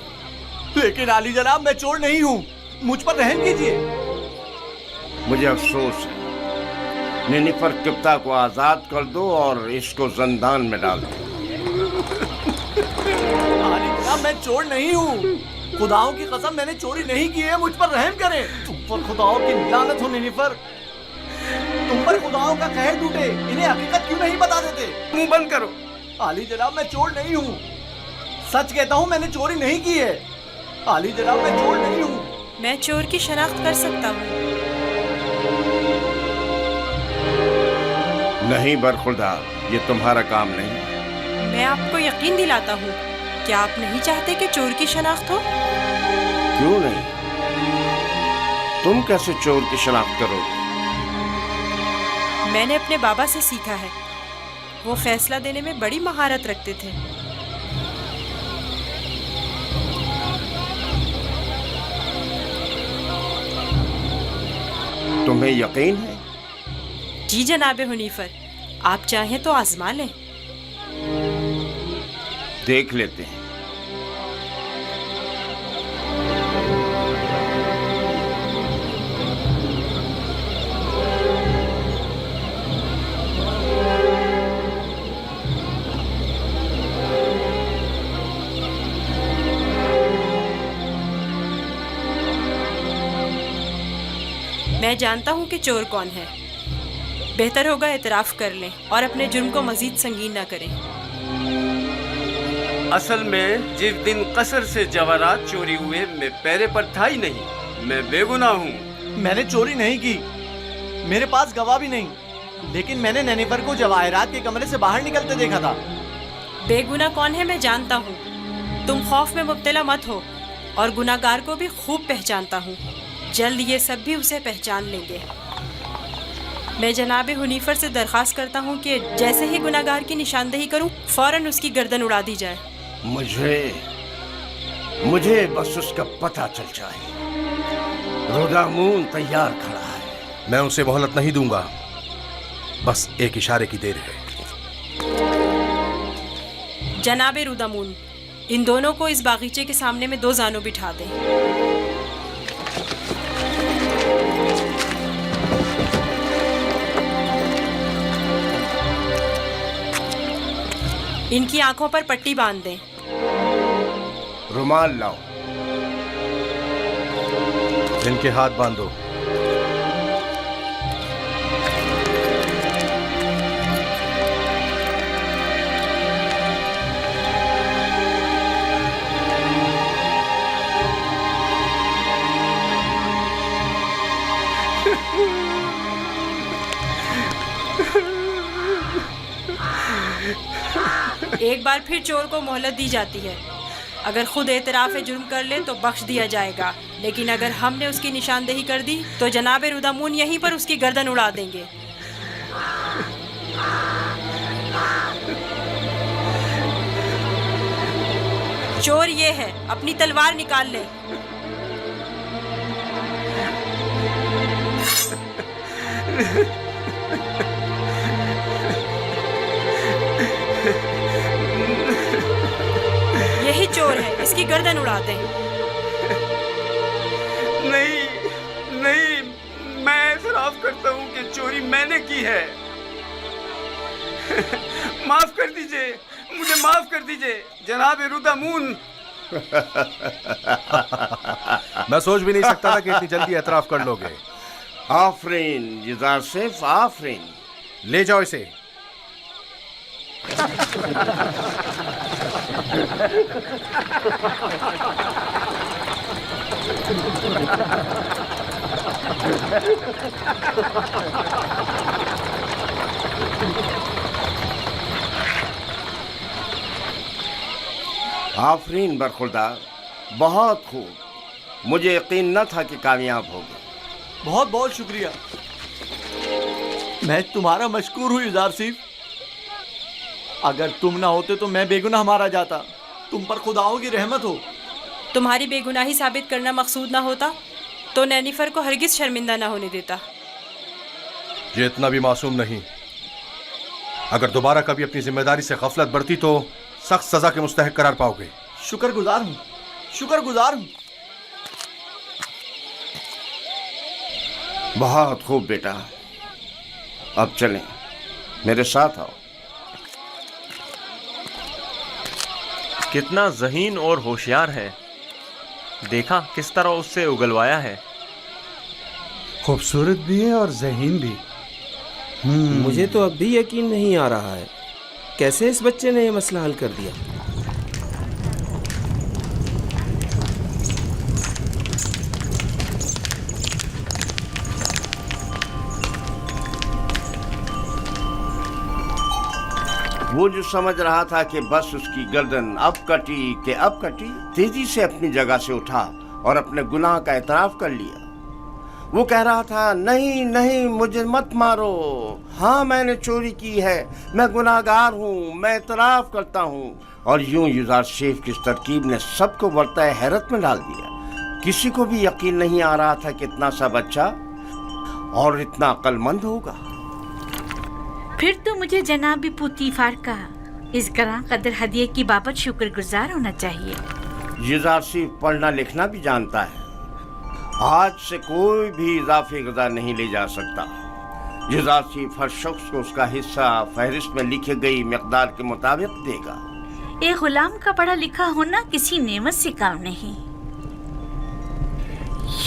लेकिन आली जनाब, मैं चोर नहीं हूँ, मुझ पर रहम कीजिए। मुझे अफसोस है। निनिफर किप्ता को आजाद कर दो और इसको जिंदान में डाल दो। आली जनाब, मैं चोर नहीं हूँ। खुदाओं की कसम मैंने चोरी नहीं की है, मुझ पर रहम करें। तुम पर खुदाओं की लानत हो निनिफर। तुम पर खुदाओं का कहर टूटे, इन्हें हकीकत क्यों नहीं बता देते? मुंह बंद करो। आली जनाब, मैं चोर नहीं हूँ। सच कहता हूँ, मैंने चोरी नहीं की है। आली जनाब, मैं चोर नहीं हूँ। मैं चोर की शनाख्त कर सकता हूँ। नहीं बरखुरदार, ये तुम्हारा काम नहीं। मैं आपको यकीन दिलाता हूँ। क्या आप नहीं चाहते कि चोर की शनाख्त हो? क्यों नहीं? तुम कैसे चोर की शनाख्त करोगे? मैंने अपने बाबा से सीखा है। वो फैसला देने में बड़ी महारत रखते थे। तुम्हें यकीन है? जी जनाब हुनीफर, आप चाहें तो आजमा लें। देख लेते हैं। मैं जानता हूँ कि चोर कौन है। बेहतर होगा एतराफ़ कर लें और अपने जुर्म को मजीद संगीन न करें। असल में जिस दिन कसर से जवाहरात चोरी हुए मैं पैरे पर था ही नहीं। मैं बेगुनाह हूँ। मैंने चोरी नहीं की, मेरे पास गवाह भी नहीं। लेकिन मैंने नैनीफर को जवाहरात के कमरे से बाहर निकलते देखा था। बेगुनाह कौन है मैं जानता हूँ। तुम खौफ में मुब्तला मत हो और गुनाहगार को भी खूब पहचानता हूँ। जल्द ये सब भी उसे पहचान लेंगे। मैं जनाब हुनीफर से दरख्वास्त करता हूँ कि जैसे ही गुनाहगार की निशानदेही करूँ फौरन उसकी गर्दन उड़ा दी जाए। मुझे बस उसका पता चल जाए। रुदामून तैयार खड़ा है। मैं उसे मोहलत नहीं दूंगा, बस एक इशारे की देर है। जनाब रुदामून, इन दोनों को इस बागीचे के सामने में 2 जानों बिठा दें। इनकी आंखों पर पट्टी बांध दें। रुमाल लाओ। इनके हाथ बांधो। एक बार फिर चोर को मोहलत दी जाती है। अगर खुद एतराफ़ जुर्म कर ले तो बख्श दिया जाएगा, लेकिन अगर हमने उसकी निशानदेही कर दी तो जनाब रुदामून यहीं पर उसकी गर्दन उड़ा देंगे। चोर ये है, अपनी तलवार निकाल ले। यही चोर है, इसकी गर्दन उड़ाते हैं। नहीं नहीं, मैं एतराफ़ करता हूँ कि चोरी मैंने की है। माफ कर दीजिए, मुझे माफ कर दीजिए जनाब रुदामून। मैं सोच भी नहीं सकता था कि इतनी जल्दी एतराफ़ कर लोगे। आफरीन युज़ार सेफ, आफरीन। ले जाओ इसे। आफरीन बरखुरदार, बहुत खूब। मुझे यकीन न था कि कामयाब होगे। बहुत बहुत शुक्रिया। मैं तुम्हारा मशकूर हूँ युज़ार सिफ। अगर तुम ना होते तो मैं बेगुनाह मारा जाता। तुम पर खुदाओं की रहमत हो। तुम्हारी बेगुनाही साबित करना मकसूद ना होता तो नैनिफर को हरगिज शर्मिंदा ना होने देता। ये इतना भी मासूम नहीं। अगर दोबारा कभी अपनी जिम्मेदारी से गफलत बरती तो सख्त सजा के मुस्तहक करार पाओगे। शुक्रगुजार हूँ, शुक्रगुजार हूँ। बहुत खूब बेटा, अब चलें, मेरे साथ आओ। कितना ज़हीन और होशियार है, देखा किस तरह उससे उगलवाया है। खूबसूरत भी है और ज़हीन भी। मुझे तो अब भी यकीन नहीं आ रहा है, कैसे इस बच्चे ने ये मसला हल कर दिया। वो जो समझ रहा था कि बस उसकी गर्दन अब कटी कि अब कटी, तेजी से अपनी जगह से उठा और अपने गुनाह का एतराफ़ कर लिया। वो कह रहा था, नहीं नहीं, मुझे मत मारो। हाँ, मैंने चोरी की है, मैं गुनाहगार हूँ, मैं एतराफ़ करता हूँ। और यूं युज़ार शेफ की इस तरकीब ने सबको बरताए हैरत में डाल दिया। किसी को भी यकीन नहीं आ रहा था कि इतना सा बच्चा और इतना अक्लमंद होगा। फिर तो मुझे जनाब पुतीफार का इस गरां कदर हदिये की बाबत शुक्रगुजार होना चाहिए। युज़ार शेफ पढ़ना लिखना भी जानता है। आज से कोई भी इजाफी गज़ा नहीं ले जा सकता। युज़ार शेफ हर शख्स को उसका हिस्सा फहरिस्त में लिखी गई मिक़दार के मुताबिक देगा। एक गुलाम का पढ़ा लिखा होना किसी नेमत से काम नहीं।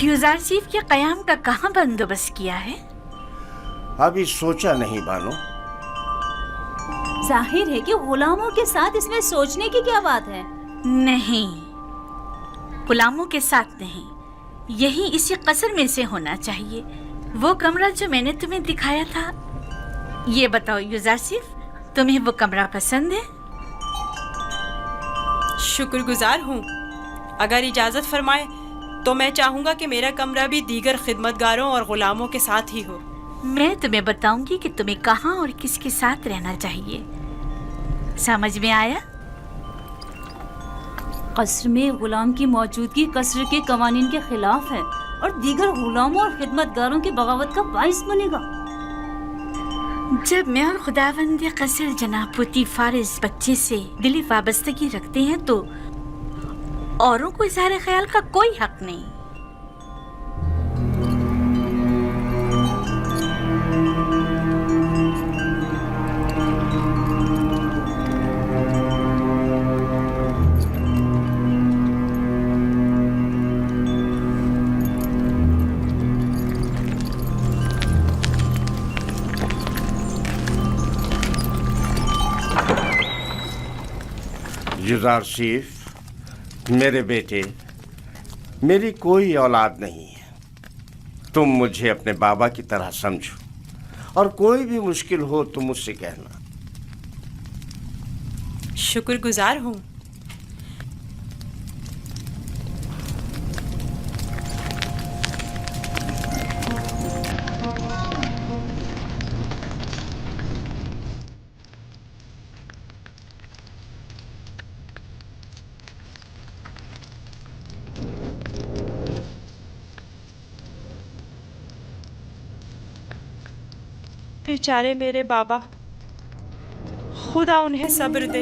युज़ार शेफ के क़याम का कहाँ बंदोबस्त किया है? अभी सोचा नहीं बानो। जाहिर है कि गुलामों के साथ इसमें सोचने की क्या बात है। नहीं, गुलामों के साथ नहीं, यही इसी कसर में से होना चाहिए। वो कमरा जो मैंने तुम्हें दिखाया था। ये बताओ युज़ार शेफ, तुम्हें वो कमरा पसंद है? शुक्रगुजार हूँ। अगर इजाज़त फरमाए तो मैं चाहूँगा कि मेरा कमरा भी दीगर खिदमतगारों और गुलामों के साथ ही हो। मैं तुम्हें बताऊंगी कि तुम्हें कहाँ और किसके साथ रहना चाहिए। समझ में आया? कसर में गुलाम की मौजूदगी कसर के कवानीन के खिलाफ है और दीगर गुलामों और खिदमतगारों की बगावत का बाइस बनेगा। जब मैं और खुदावंद कसर जनाब पुतीफार इस बच्चे से दिली वाबस्तगी रखते हैं तो औरों को इज़हार ख्याल का कोई हक नहीं। जुजार शीफ, मेरे बेटे, मेरी कोई औलाद नहीं है। तुम मुझे अपने बाबा की तरह समझो और कोई भी मुश्किल हो तो मुझसे कहना। शुक्रगुजार हूँ। बेचारे मेरे बाबा, खुदा उन्हें सब्र दे।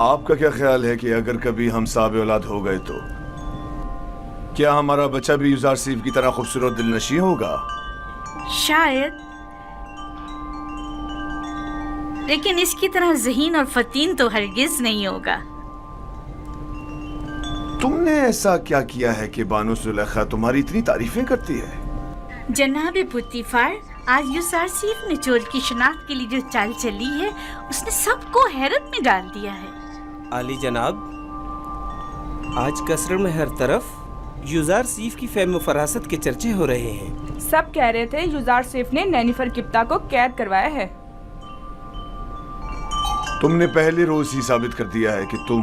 आपका क्या ख्याल है कि अगर कभी हम साब औलाद हो गए तो क्या हमारा बच्चा भी युजार सीफ की तरह खूबसूरत दिलनशी होगा? शायद, लेकिन इसकी तरह ज़हीन और फतीन तो हरगिज नहीं होगा। तुमने ऐसा क्या किया है कि बानो जुलेखा तुम्हारी इतनी तारीफें करती है? जनाब पुतीफार, आज युजार सीफ ने चोर की शनाख्त के लिए जो चाल चली है उसने सबको हैरत में डाल दिया है। आली जनाब, आज कसर में हर तरफ युजार सीफ की फेम फरासत के चर्चे हो रहे हैं। सब कह रहे थे युजार सीफ ने नैनिफर किप्ता को कैद करवाया है। तुमने पहले रोज ही साबित कर दिया है कि तुम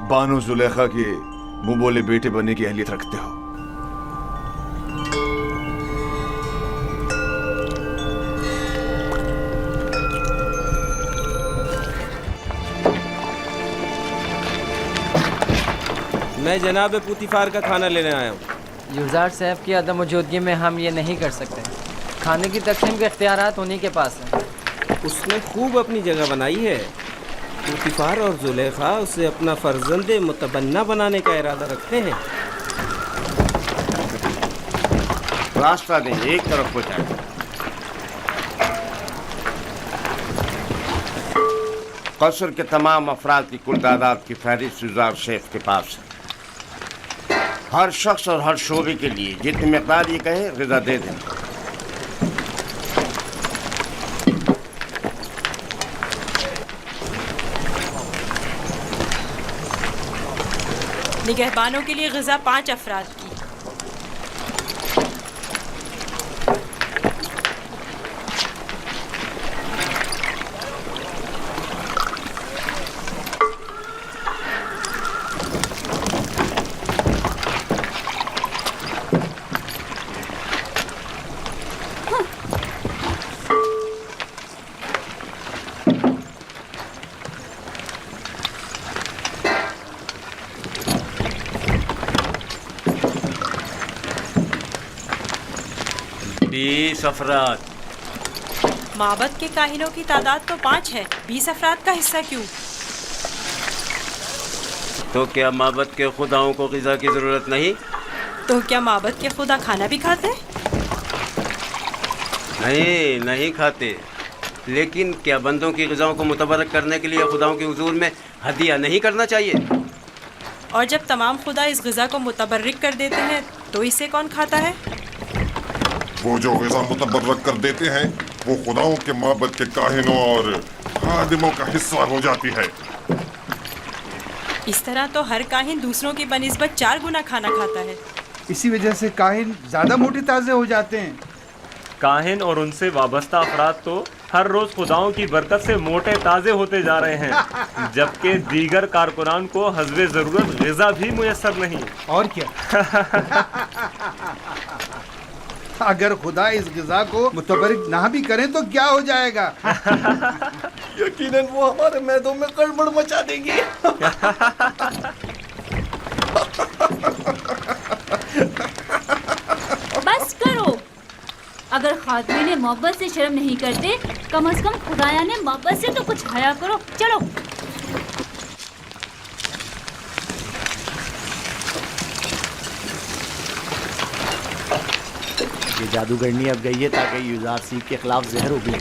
बानो जुलेखा के मुंह बोले बेटे बनने की अहलियत रखते हो। मैं जनाब पुतीफार का खाना लेने आया हूँ। युजार साहब की अदम मौजूदगी में हम ये नहीं कर सकते। खाने की तकसीम के इख्तियारात उन्हीं के पास हैं। उसने खूब अपनी जगह बनाई है। पुतीफार और जुलेखा उसे अपना फर्जंद मुतबन्ना बनाने का इरादा रखते हैं। रास्ता दें, एक तरफ हो जाए। कसर के तमाम अफराद की कुल तादाद की फहरिस्त युजार शेफ के पास है। हर शख्स और हर शोबे के लिए जितनी मिकदार ये कहे ग़िज़ा दे दें। निगहबानों के लिए ग़िज़ा 5 अफराद की। अफराद। माबद के काहिनों की तादाद तो 5 है, 20 अफराद का हिस्सा क्यों? तो क्या माबद के खुदाओं को ग़िज़ा की ज़रूरत नहीं? तो क्या माबद के खुदा खाना भी खाते? नहीं, नहीं खाते। लेकिन क्या बंदों की ग़िज़ाओं को मुतबरक करने के लिए खुदाओं के हुजूर में हदिया नहीं करना चाहिए? और जब तमाम खुदा इस ग़िज़ा को मुतबर्रिक कर देते हैं तो इसे कौन खाता है? वो जो ग़िज़ा मुतबर्रक कर देते हैं वो खुदाओं के माबद के काहिनों और खादिमों का हिस्सा हो जाती है। इस तरह तो हर काहिन दूसरों की बनिस्बत 4 गुना खाना खाता है। इसी वजह से काहिन ज़्यादा मोटे ताज़े हो जाते हैं। काहिन और उनसे वाबस्ता अफराद तो हर रोज़ खुदाओं की बरकत से मोटे ताज़े होते जा रहे हैं, जबकि दीगर कारकुनान को हस्बे ज़रूरत ग़िज़ा भी मुयस्सर नहीं। और क्या अगर खुदा इस ग़िज़ा को मुतबर्रिक ना भी करें तो क्या हो जाएगा? यकीनन वो हमारे मैदों में गड़बड़ मचा देंगे। बस करो। अगर खादमी ने मोहब्बत से शर्म नहीं करते, कम से कम खुदाया ने मोहब्बत से तो कुछ हया करो। चलो। ये जादूगरनी अब गई है ताकि युजार सीफ के खिलाफ जहर उगले।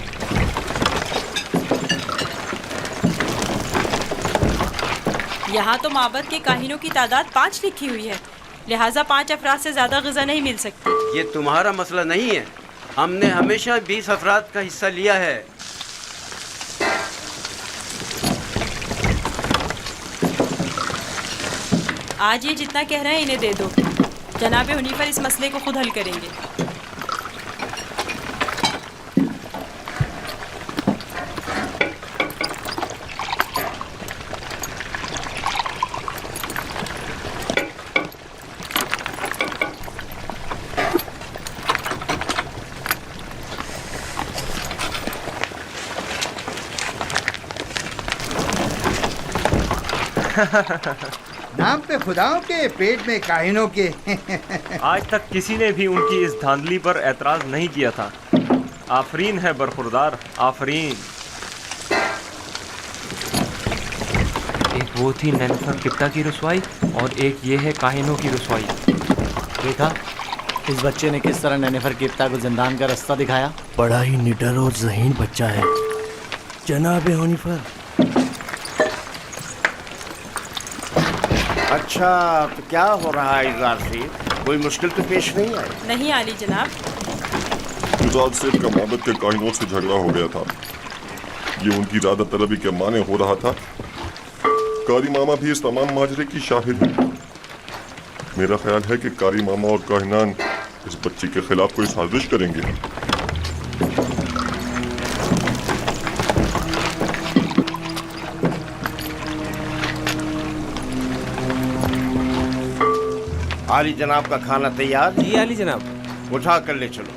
यहाँ तो माबद के काहिनों की तादाद 5 लिखी हुई है, लिहाजा 5 अफराद से ज़्यादा ग़िज़ा नहीं मिल सकती। ये तुम्हारा मसला नहीं है, हमने हमेशा 20 अफराद का हिस्सा लिया है। आज ये जितना कह रहे हैं इन्हें दे दो। जनाब हुनीफर इस मसले को खुद हल करेंगे। नाम पे खुदाओं के, पेट में काहिनों के। आज तक किसी ने भी उनकी इस धांधली पर एतराज नहीं किया था। आफरीन है बरखुरदार, आफरीन। एक वो थी नैनिफर किप्ता की रसवाई और एक ये है काहिनों की रसवाई। देखा इस बच्चे ने किस तरह नैनिफर किप्ता को जिंदान का रास्ता दिखाया। बड़ा ही निडर और ज़हीन बच्चा है जनाब हुनीफर। अच्छा, तो क्या हो रहा है इज़ार सेठ? कोई मुश्किल तो पेश नहीं आई? नहीं आली जनाब। इज़ार सेठ का माबद के काहिनों से झगड़ा हो गया था। ये उनकी इरादा तलबी के माने हो रहा था। कारी मामा भी इस तमाम माजरे की शाहिद है। मेरा ख्याल है कि कारी मामा और काहिनान इस बच्ची के खिलाफ कोई साजिश करेंगे। आली जनाब का खाना तैयार? जी आली जनाब। उठा कर ले चलो।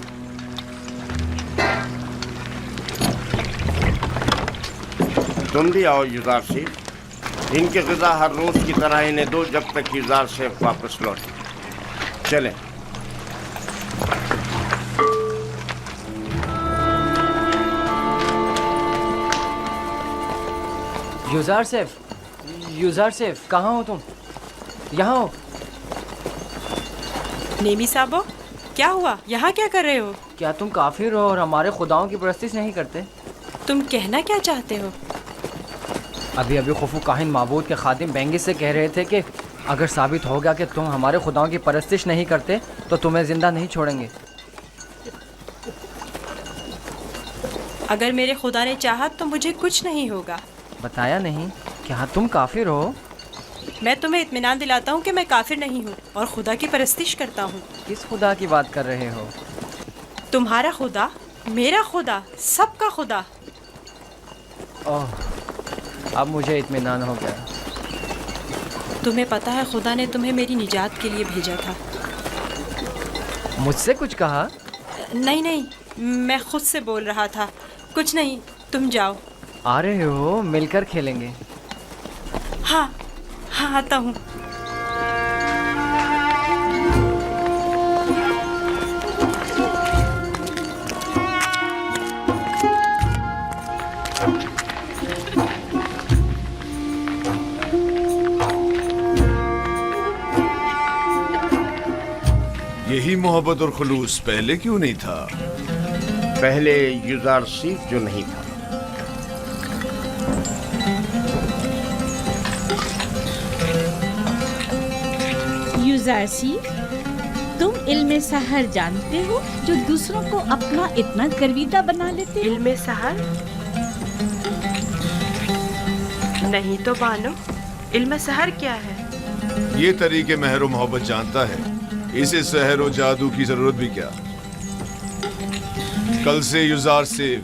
तुम भी आओ युजार सेठ। इनके ग़िज़ा हर रोज़ की तरह इन्हें दो जब तक युजार सेठ वापस लौटे। चलें। युजार सेफ कहाँ हो तुम? यहाँ हो। नेमी साहबो, क्या हुआ? यहाँ क्या कर रहे हो? क्या तुम काफिर हो और हमारे खुदाओं की परस्तिश नहीं करते? तुम कहना क्या चाहते हो? अभी अभी खुफू काहिन माबूद के खादिम बेंगिस से कह रहे थे कि अगर साबित हो गया कि तुम हमारे खुदाओं की परस्तिश नहीं करते तो तुम्हें जिंदा नहीं छोड़ेंगे। अगर मेरे खुदा ने चाहा तो मुझे कुछ नहीं होगा। बताया नहीं? क्या तुम काफिर हो? मैं तुम्हें इत्मीनान दिलाता हूँ कि मैं काफिर नहीं हूँ और खुदा की परस्तिश करता हूँ। किस खुदा की बात कर रहे हो? तुम्हारा खुदा, मेरा खुदा, सबका खुदा। ओह, अब मुझे इत्मीनान हो गया। तुम्हें पता है खुदा ने तुम्हें मेरी निजात के लिए भेजा था। मुझसे कुछ कहा? नहीं नहीं, मैं खुद से बोल रहा था। कुछ नहीं, तुम जाओ। आ रहे हो? मिलकर खेलेंगे। हाँ हाँ, आता हूँ। यही मोहब्बत और खुलूस पहले क्यों नहीं था? पहले युजार सेठ जो नहीं था। युजारसी, तुम इल्म सहर जानते हो जो दूसरों को अपना इतना गर्विदा बना लेते हो? इल्म सहर? नहीं तो बानो, इल्म सहर क्या है? ये तरीके महर व मोहब्बत जानता है। इसे सहर व जादू की जरूरत भी क्या? कल से युजार सेफ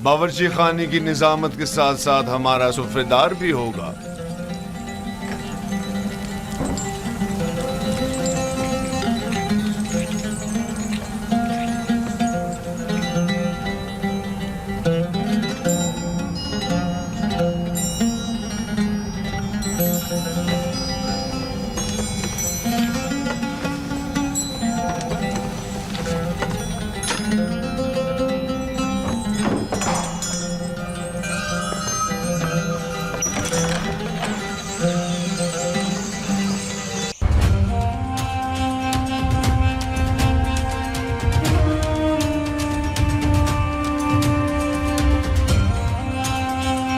बावर्ची खाने की निजामत के साथ साथ हमारा सुफ्रेदार भी होगा।